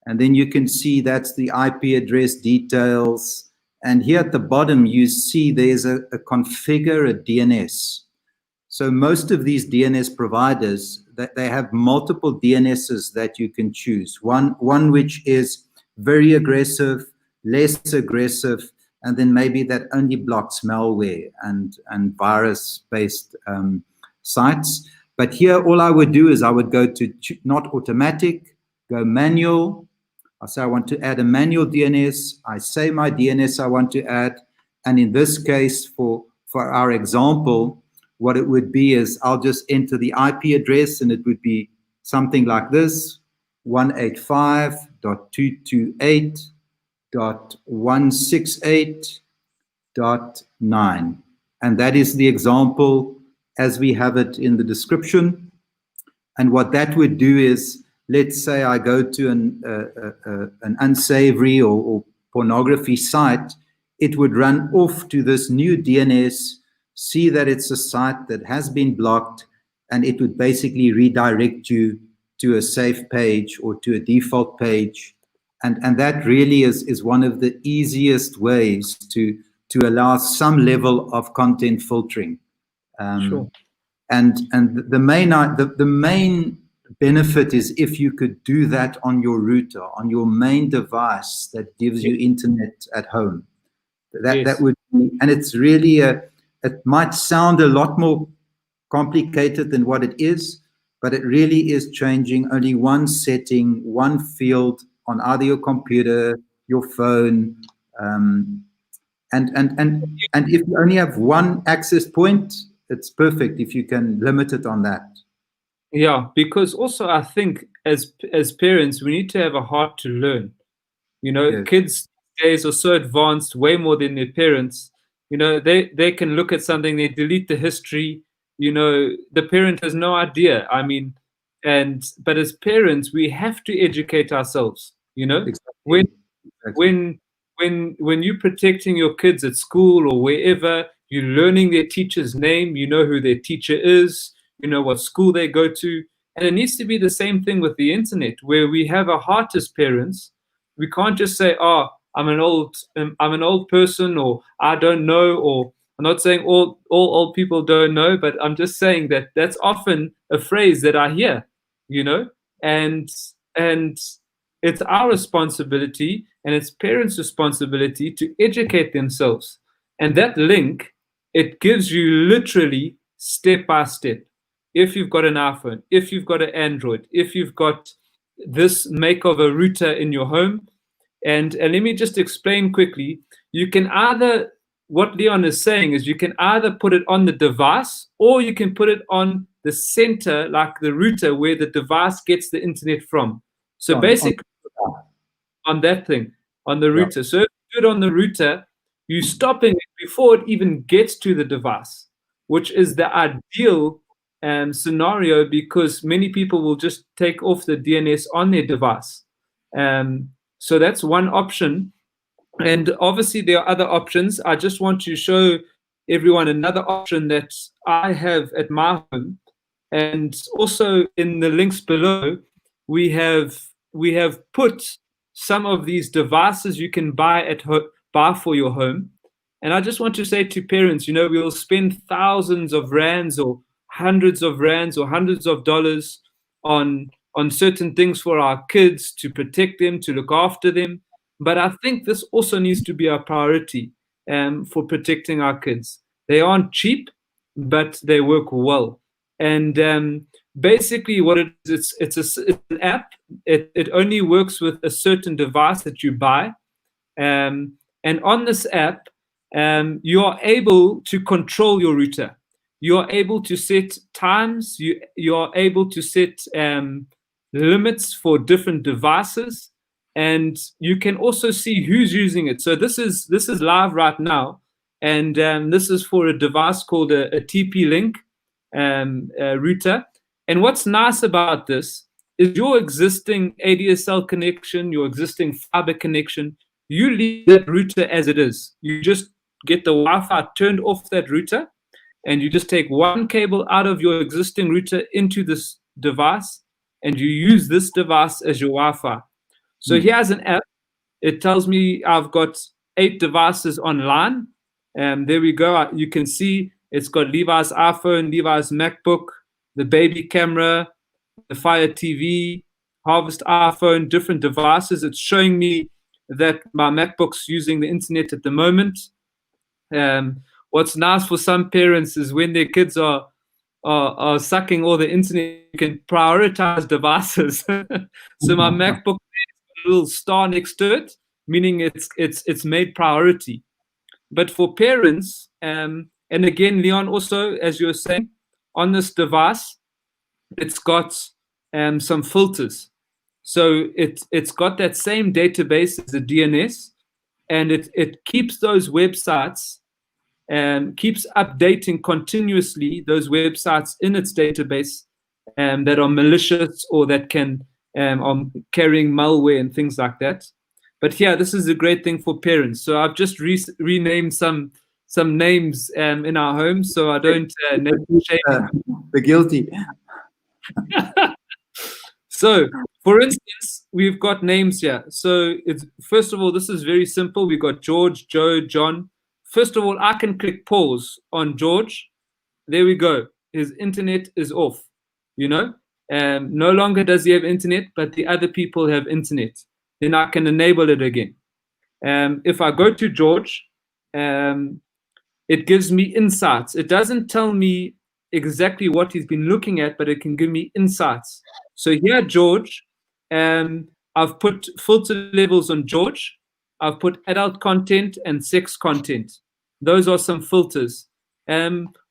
And then you can see that's the IP address details. And here at the bottom, you see there's a configure a DNS. So most of these DNS providers, that they have multiple DNSs that you can choose. One which is very aggressive, less aggressive, and then maybe that only blocks malware and virus-based sites. But here, all I would do is I would go to not automatic, go manual. I say I want to add a manual DNS. I say my DNS I want to add. And in this case, for our example, what it would be is I'll just enter the IP address, and it would be something like this, 185.228.168.9. And that is the example as we have it in the description. And what that would do is, let's say I go to an unsavory or pornography site, it would run off to this new DNS, see that it's a site that has been blocked, and it would basically redirect you to a safe page or to a default page. And that really is one of the easiest ways to allow some level of content filtering. Sure. And the main benefit is if you could do that on your router, on your main device that gives you internet at home. That would be, and it's really it might sound a lot more complicated than what it is, but it really is changing only one setting, one field on either your computer, your phone, and if you only have one access point, it's perfect if you can limit it on that. Yeah, because also I think as parents, we need to have a heart to learn. Kids these days are so advanced, way more than their parents. They can look at something, they delete the history. The parent has no idea. I mean, but as parents, we have to educate ourselves. Exactly. When you're protecting your kids at school or wherever, you're learning their teacher's name. You know who their teacher is. You know what school they go to, and it needs to be the same thing with the internet, where we have a heart as parents. We can't just say, "Oh, I'm an old person," or "I don't know," or I'm not saying all old people don't know, but I'm just saying that that's often a phrase that I hear, and it's our responsibility and it's parents' responsibility to educate themselves. And that link, it gives you literally step by step. If you've got an iPhone, if you've got an Android, if you've got this make of a router in your home, and let me just explain quickly, you can either, what Leon is saying is you can either put it on the device or you can put it on the center, like the router where the device gets the internet from. So basically on that thing, on the router. So if you do it on the router, you're stopping it before it even gets to the device, which is the ideal scenario, because many people will just take off the DNS on their device. So that's one option. And obviously there are other options. I just want to show everyone another option that I have at my home. And also in the links below, we have put some of these devices you can buy for your home. And I just want to say to parents, we'll spend thousands of rands or hundreds of rands or hundreds of dollars on certain things for our kids, to protect them, to look after them. But I think this also needs to be our priority for protecting our kids. They aren't cheap, but they work well. And basically what it is, it's an app. It only works with a certain device that you buy. And on this app, you are able to control your router. You are able to set times. You are able to set limits for different devices, and you can also see who's using it. So this is live right now, and this is for a device called a TP-Link router. And what's nice about this is your existing ADSL connection, your existing fiber connection, you leave that router as it is. You just get the Wi-Fi turned off that router, and you just take one cable out of your existing router into this device, and you use this device as your Wi-Fi. So here's an app. It tells me I've got 8 devices online. There we go. You can see it's got Levi's iPhone, Levi's MacBook, the baby camera, the Fire TV, Harvest iPhone, different devices. It's showing me that my MacBook's using the internet at the moment. What's nice for some parents is when their kids are sucking all the internet, you can prioritize devices. So my MacBook has a little star next to it, meaning it's made priority. But for parents, and again, Leon, also, as you were saying, on this device, it's got some filters. So it's got that same database as the DNS, and it keeps those websites, keeps updating continuously those websites in its database that are malicious or that can are carrying malware and things like that. But yeah, this is a great thing for parents. So I've just renamed some names in our home, so I don't name shame the guilty. So, for instance, we've got names here. So, first of all, this is very simple. We've got George, Joe, John. First of all, I can click pause on George. There we go. His internet is off. No longer does he have internet, but the other people have internet. Then I can enable it again. If I go to George, it gives me insights. It doesn't tell me exactly what he's been looking at, but it can give me insights. So here, George, I've put filter levels on George. I've put adult content and sex content. Those are some filters.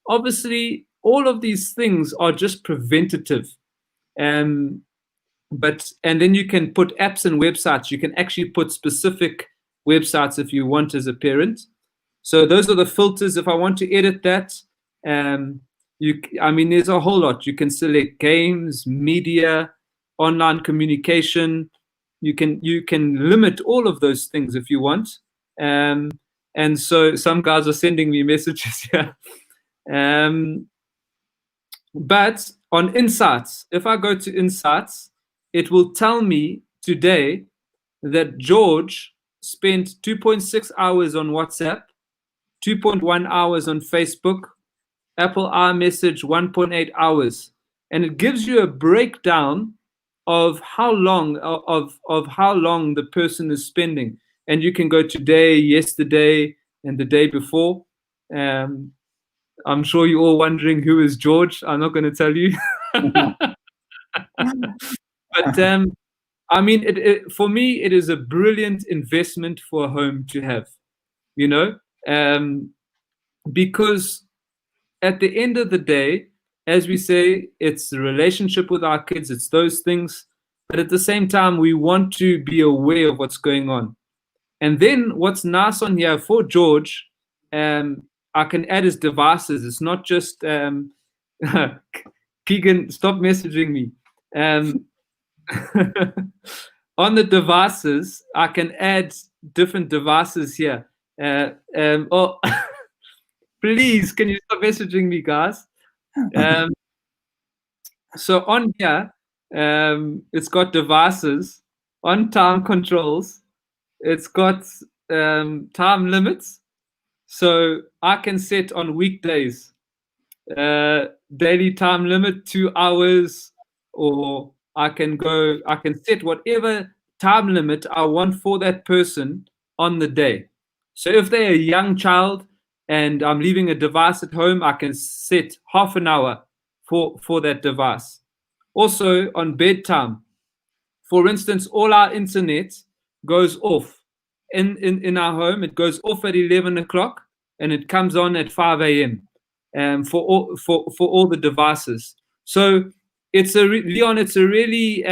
Obviously, all of these things are just preventative. And then you can put apps and websites. You can actually put specific websites if you want as a parent. So those are the filters. If I want to edit that, there's a whole lot. You can select games, media, online communication. You can limit all of those things if you want. And so some guys are sending me messages here. But on Insights, if I go to Insights, it will tell me today that George spent 2.6 hours on WhatsApp, 2.1 hours on Facebook, Apple iMessage 1.8 hours, and it gives you a breakdown of how long the person is spending. And you can go today, yesterday, and the day before. I'm sure you're all wondering who is George. I'm not going to tell you. But for me, it is a brilliant investment for a home to have, because at the end of the day, as we say, it's the relationship with our kids, it's those things. But at the same time, we want to be aware of what's going on. And then what's nice on here for George, I can add his devices. It's not just Keegan, stop messaging me. On the devices, I can add different devices here. Please, can you stop messaging me, guys? So on here, it's got devices. On time controls, it's got time limits. So I can set on weekdays, daily time limit 2 hours, or I can set whatever time limit I want for that person on the day. So if they're a young child and I'm leaving a device at home, I can set half an hour for that device. Also on bedtime, for instance, all our internet goes off in our home. It goes off at 11 o'clock. and it comes on at 5 a.m. For all the devices. So it's Leon, it's a really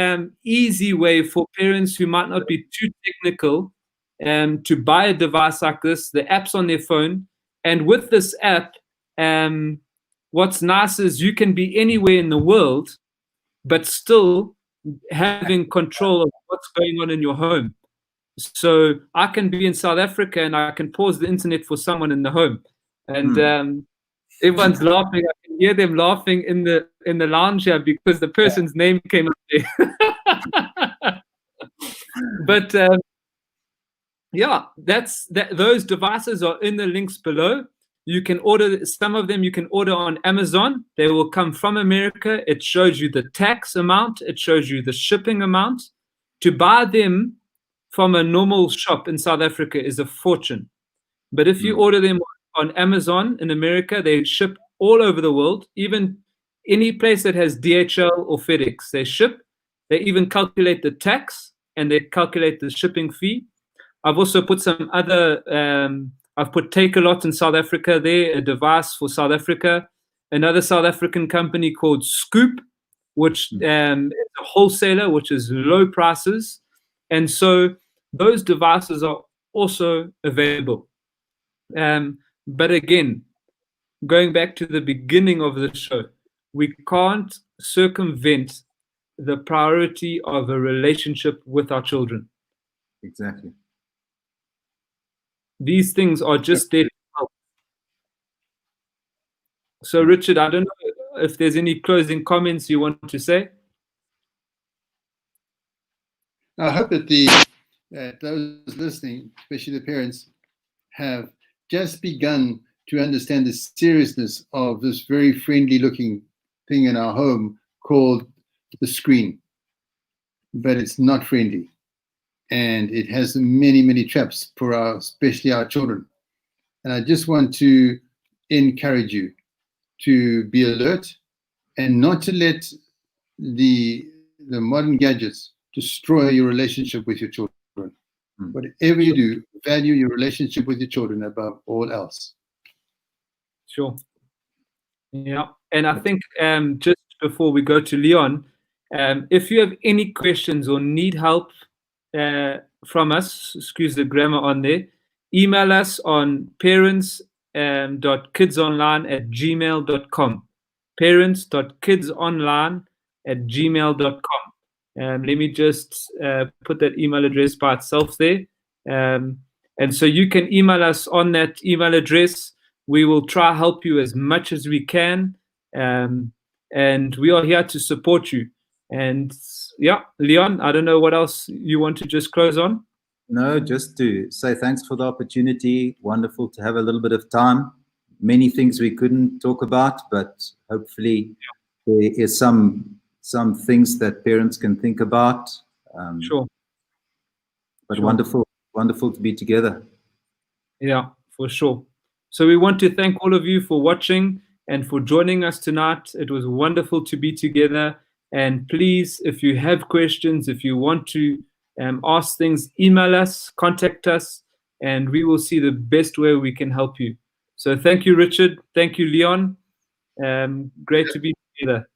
easy way for parents who might not be too technical to buy a device like this. The app's on their phone, and with this app, what's nice is you can be anywhere in the world, but still having control of what's going on in your home. So I can be in South Africa and I can pause the internet for someone in the home, and everyone's laughing. I can hear them laughing in the lounge here because the person's name came up there. But yeah, those devices are in the links below. You can order some of them. You can order on Amazon. They will come from America. It shows you the tax amount. It shows you the shipping amount. To buy them from a normal shop in South Africa is a fortune. But if you order them on Amazon in America, they ship all over the world, even any place that has DHL or FedEx. They ship. They even calculate the tax and they calculate the shipping fee. I've also put some other, I've put Takealot in South Africa there, a device for South Africa. Another South African company called Scoop, which is a wholesaler, which is low prices. And so those devices are also available. But again, going back to the beginning of the show, we can't circumvent the priority of a relationship with our children. Exactly. These things are just there to help. So, Richard, I don't know if there's any closing comments you want to say. I hope that those listening, especially the parents, have just begun to understand the seriousness of this very friendly-looking thing in our home called the screen. But it's not friendly. And it has many, many traps for especially our children. And I just want to encourage you to be alert and not to let the modern gadgets destroy your relationship with your children. Whatever you do, value your relationship with your children above all else. Sure. Yeah. And I think just before we go to Leon, if you have any questions or need help from us, excuse the grammar on there, email us on parents.kidsonline@gmail.com. parents.kidsonline@gmail.com. Let me just put that email address by itself there. And so you can email us on that email address. We will try to help you as much as we can. And we are here to support you. And yeah, Leon, I don't know what else you want to just close on. No, just to say thanks for the opportunity. Wonderful to have a little bit of time. Many things we couldn't talk about, but hopefully there is some things that parents can think about. Sure. But sure. Wonderful to be together. Yeah, for sure. So we want to thank all of you for watching and for joining us tonight. It was wonderful to be together. And please, if you have questions, if you want to ask things, email us, contact us, and we will see the best way we can help you. So thank you, Richard. Thank you, Leon. Great to be together.